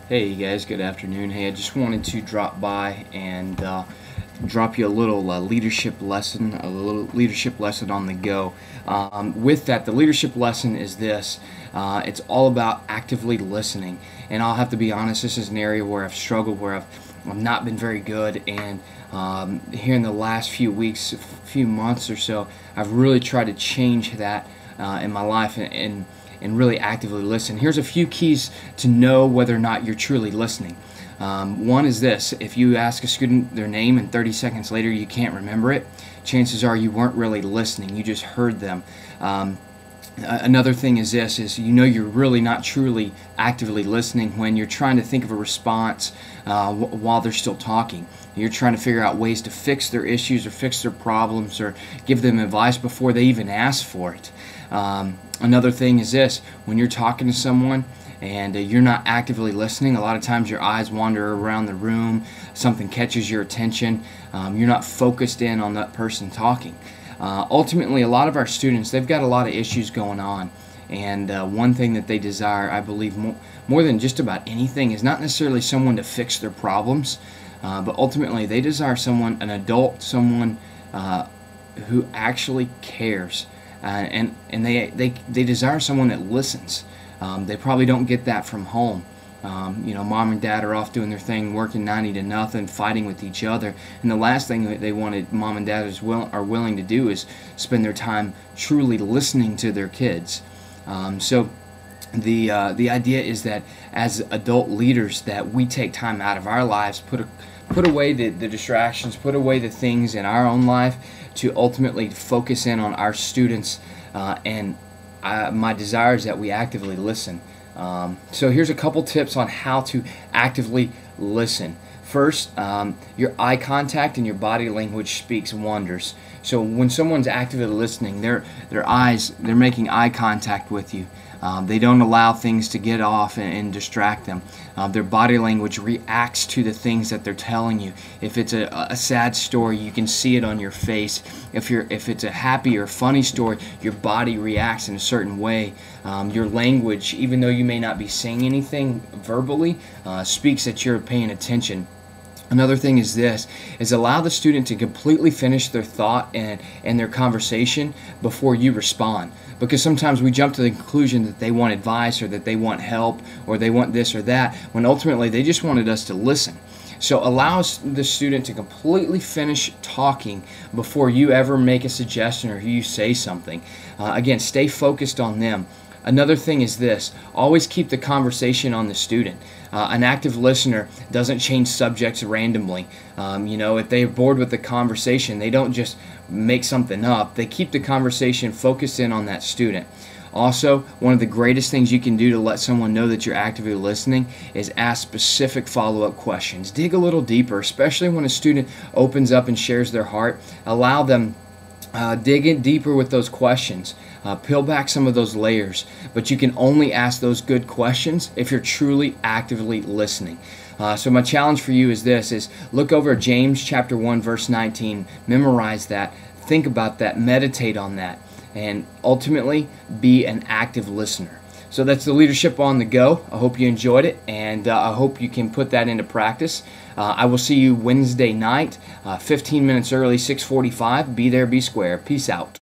Hey you guys, good afternoon. Hey, I just wanted to drop by and drop you a little leadership lesson, on the go. With that, the leadership lesson is this. It's all about actively listening. And I'll have to be honest, this is an area where I've struggled, where I've not been very good. And here in the last few weeks, few months or so, I've really tried to change that in my life and really actively listen. Here's a few keys to know whether or not you're truly listening. One is this: if you ask a student their name and 30 seconds later you can't remember it, chances are you weren't really listening, you just heard them. Another thing is this: you're really not truly actively listening when you're trying to think of a response while they're still talking. You're trying to figure out ways to fix their issues or fix their problems or give them advice before they even ask for it. Another thing is this: when you're talking to someone and you're not actively listening, a lot of times your eyes wander around the room, something catches your attention, you're not focused in on that person talking. Ultimately, a lot of our students, they've got a lot of issues going on, and one thing that they desire, I believe, more than just about anything, is not necessarily someone to fix their problems, but ultimately they desire an adult, someone who actually cares. And they desire someone that listens. They probably don't get that from home. Mom and dad are off doing their thing, working 90 to nothing, fighting with each other, and the last thing that they wanted, mom and dad are willing to do, is spend their time truly listening to their kids. So the idea is that as adult leaders, that we take time out of our lives, put away the distractions, put away the things in our own life to ultimately focus in on our students, and my desire is that we actively listen. So here's a couple tips on how to actively listen. First, your eye contact and your body language speaks wonders. So when someone's actively listening, they're making eye contact with you. They don't allow things to get off and distract them. Their body language reacts to the things that they're telling you. If it's a sad story, you can see it on your face. If it's a happy or funny story, your body reacts in a certain way. Your language, even though you may not be saying anything verbally, speaks that you're paying attention. Another thing is allow the student to completely finish their thought and their conversation before you respond. Because sometimes we jump to the conclusion that they want advice, or that they want help, or they want this or that, when ultimately they just wanted us to listen. So allow the student to completely finish talking before you ever make a suggestion or you say something. Again, stay focused on them. Another thing is this: always keep the conversation on the student. An active listener doesn't change subjects randomly. If they're bored with the conversation, they don't just make something up. They keep the conversation focused in on that student. Also, one of the greatest things you can do to let someone know that you're actively listening is ask specific follow-up questions. Dig a little deeper, especially when a student opens up and shares their heart. Allow them dig in deeper with those questions. Peel back some of those layers, but you can only ask those good questions if you're truly actively listening. So my challenge for you is look over James chapter 1 verse 19, memorize that, think about that, meditate on that, and ultimately be an active listener. So that's the leadership on the go. I hope you enjoyed it, and I hope you can put that into practice. I will see you Wednesday night, 15 minutes early, 6:45. Be there, be square. Peace out.